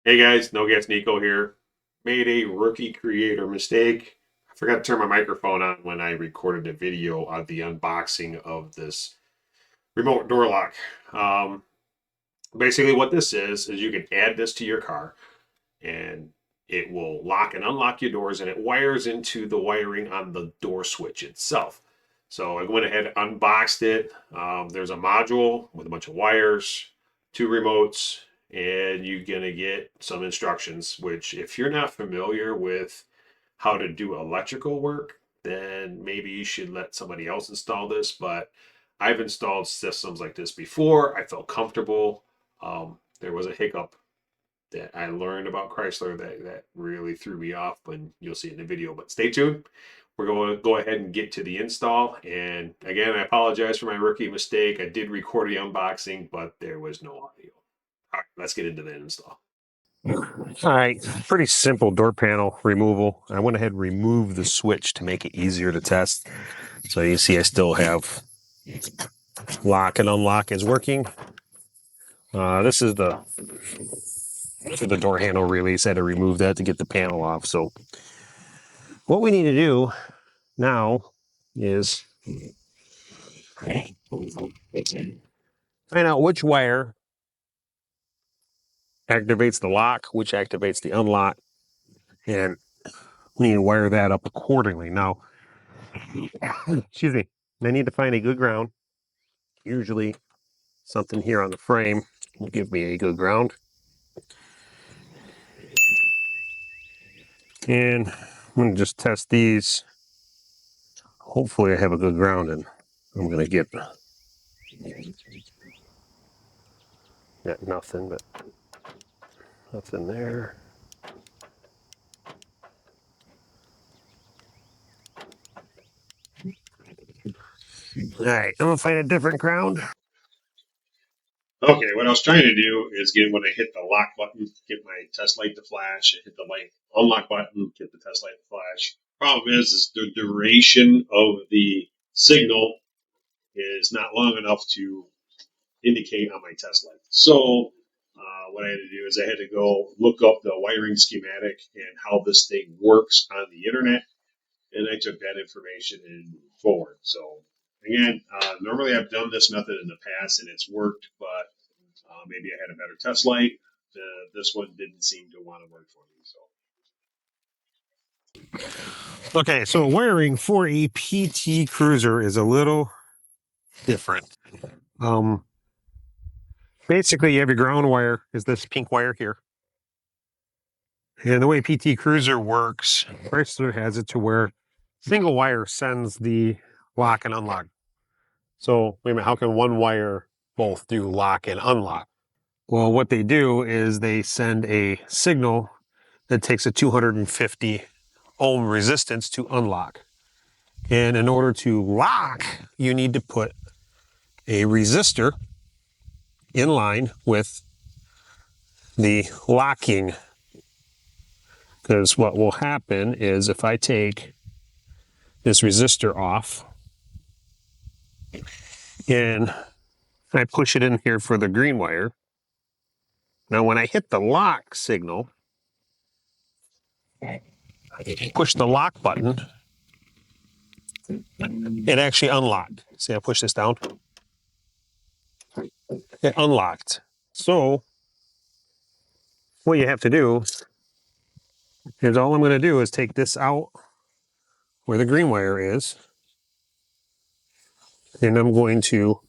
Hey guys, No Gas Nico here. Made a rookie creator mistake. I forgot to turn my microphone on when I recorded a video of the unboxing of this remote door lock. Um, Basically, what this is you can add this to your car and it will lock and unlock your doors and it wires into the wiring on the door switch itself. So I went ahead and unboxed it. There's a module with a bunch of wires, two remotes, and you're going to get some instructions, which if you're not familiar with how to do electrical work, then maybe you should let somebody else install this. But I've installed systems like this before. I felt comfortable. There was a hiccup that I learned about Chrysler that really threw me off, and you'll see it in the video. But stay tuned. We're going to go ahead and get to the install. And again, I apologize for my rookie mistake. I did record the unboxing, but there was no audio. All right, let's get into the install. All right, pretty simple door panel removal. I went ahead and removed the switch to make it easier to test. So you see I still have lock and unlock is working. This is the door handle release. I had to remove that to get the panel off. So what we need to do now is find out which wire activates the lock, which activates the unlock, and we need to wire that up accordingly. Now, excuse me, I need to find a good ground. Usually something here on the frame will give me a good ground. And I'm going to just test these. Hopefully I have a good ground and I'm going to get nothing, but nothing there. All right, I'm going to find a different ground. Okay, what I was trying to do is get when I hit the lock button, get my test light to flash, hit the light unlock button, get the test light to flash. Problem is the duration of the signal is not long enough to indicate on my test light. So what I had to do is I had to go look up the wiring schematic and how this thing works on the internet, and I took that information and moved forward. So again, normally I've done this method in the past and it's worked, but maybe I had a better test light. This one didn't seem to want to work for me. So Okay, so wiring for a PT Cruiser is a little different. Basically, you have your ground wire is this pink wire here. And the way PT Cruiser works, Chrysler has it to where single wire sends the lock and unlock. So, wait a minute, how can one wire both do lock and unlock? Well, what they do is they send a signal that takes a 250 ohm resistance to unlock. And in order to lock, you need to put a resistor in line with the locking. Because what will happen is if I take this resistor off and I push it in here for the green wire, now when I hit the lock signal, push the lock button, it actually unlocked. See, I push this down. It unlocked. So what you have to do is all I'm going to do is take this out where the green wire is, and I'm going to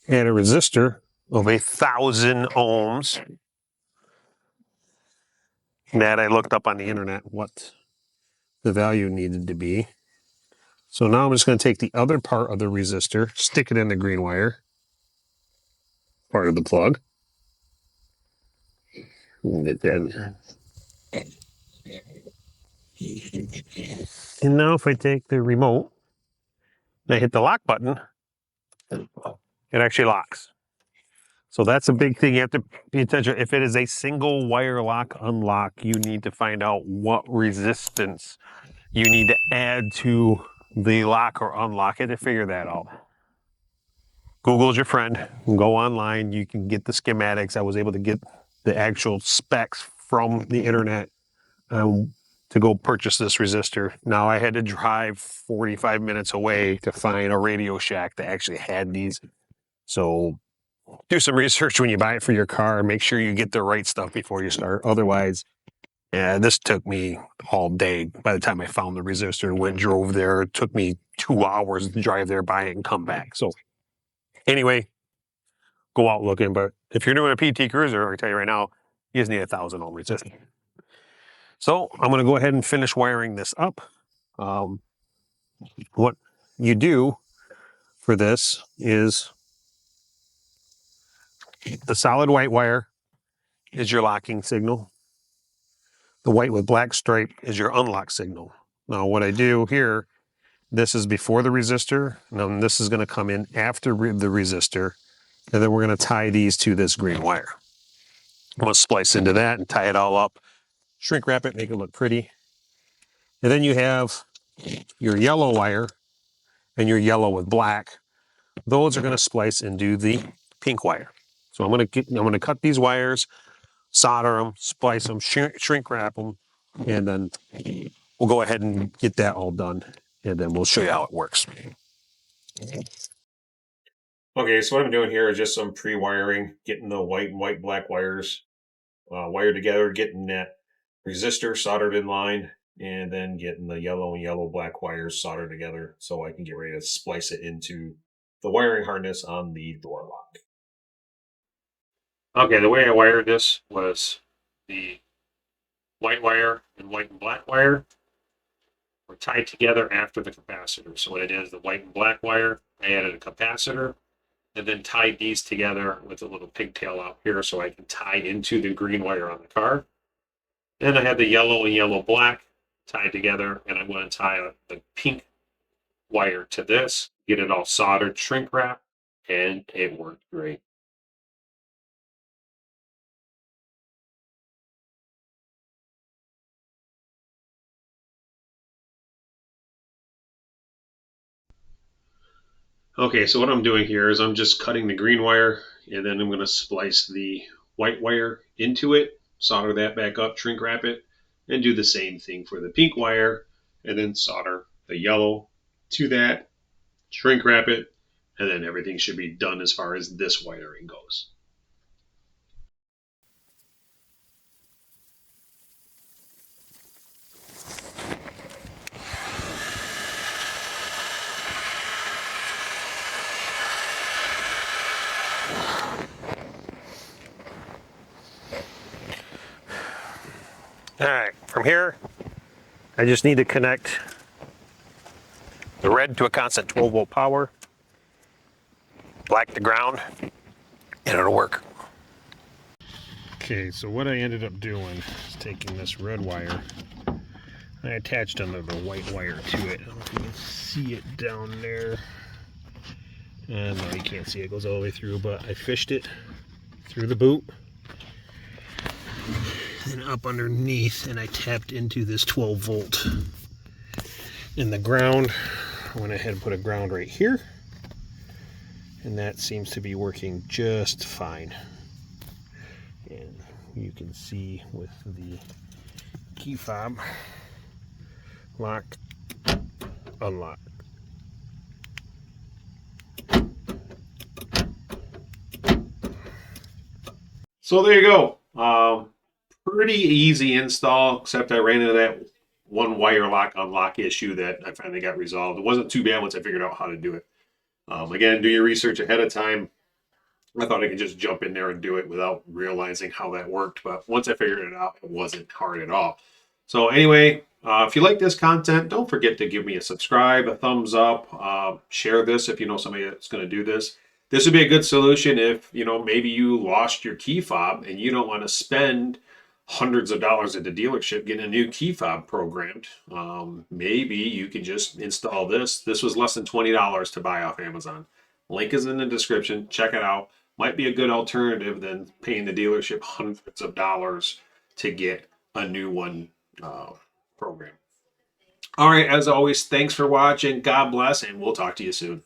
add a resistor of 1,000 ohms that I looked up on the internet what the value needed to be. So now I'm just going to take the other part of the resistor, stick it in the green wire, part of the plug. And now if I take the remote and I hit the lock button, it actually locks. So that's a big thing you have to pay attention. If it is a single wire lock unlock, you need to find out what resistance you need to add to the lock or unlock it to figure that out. Google's your friend. Go online. You can get the schematics. I was able to get the actual specs from the internet to go purchase this resistor. Now I had to drive 45 minutes away to find a Radio Shack that actually had these. So do some research when you buy it for your car. Make sure you get the right stuff before you start. Otherwise, yeah, this took me all day. By the time I found the resistor and went drove there, it took me 2 hours to drive there, buy it, and come back. So anyway, go out looking. But if you're doing a PT Cruiser, I tell you right now, you just need 1,000 ohm resistor. So I'm going to go ahead and finish wiring this up. What you do for this is the solid white wire is your locking signal. The white with black stripe is your unlock signal. Now what I do here, this is before the resistor. Now this is going to come in after the resistor. And then we're going to tie these to this green wire. I'm going to splice into that and tie it all up. Shrink wrap it, make it look pretty. And then you have your yellow wire and your yellow with black. Those are going to splice into the pink wire. So I'm going to cut these wires, solder them, splice them, shrink wrap them, and then we'll go ahead and get that all done. And then we'll show you how it works. Okay, so what I'm doing here is just some pre-wiring, getting the white and white-black wires wired together, getting that resistor soldered in line, and then getting the yellow and yellow-black wires soldered together so I can get ready to splice it into the wiring harness on the door lock. Okay, the way I wired this was the white wire and white and black wire were tied together after the capacitor. So what it is, the white and black wire, I added a capacitor, and then tied these together with a little pigtail out here so I can tie into the green wire on the car. Then I had the yellow and yellow-black tied together, and I'm going to tie the pink wire to this, get it all soldered, shrink wrap, and it worked great. Okay, so what I'm doing here is I'm just cutting the green wire, and then I'm going to splice the white wire into it, solder that back up, shrink wrap it, and do the same thing for the pink wire, and then solder the yellow to that, shrink wrap it, and then everything should be done as far as this wiring goes. All right, from here, I just need to connect the red to a constant 12 volt power, black to ground, and it'll work. Okay, so what I ended up doing is taking this red wire, I attached another white wire to it. I don't know if you can see it down there. And no, you can't see it, goes all the way through, but I fished it through the boot and up underneath, and I tapped into this 12 volt. In the ground, I went ahead and put a ground right here, and that seems to be working just fine. And you can see with the key fob, lock, unlock. So there you go. Pretty easy install, except I ran into that one wire lock unlock issue that I finally got resolved. It wasn't too bad once I figured out how to do it. Again, do your research ahead of time. I thought I could just jump in there and do it without realizing how that worked. But once I figured it out, it wasn't hard at all. So anyway, if you like this content, don't forget to give me a subscribe, a thumbs up, share this if you know somebody that's going to do this. This would be a good solution if, maybe you lost your key fob and you don't want to spend hundreds of dollars at the dealership getting a new key fob programmed. Maybe you can just install this. This was less than $20 to buy off Amazon. Link is in the description. Check it out. Might be a good alternative than paying the dealership hundreds of dollars to get a new one program. All right, as always, thanks for watching. God bless, and we'll talk to you soon.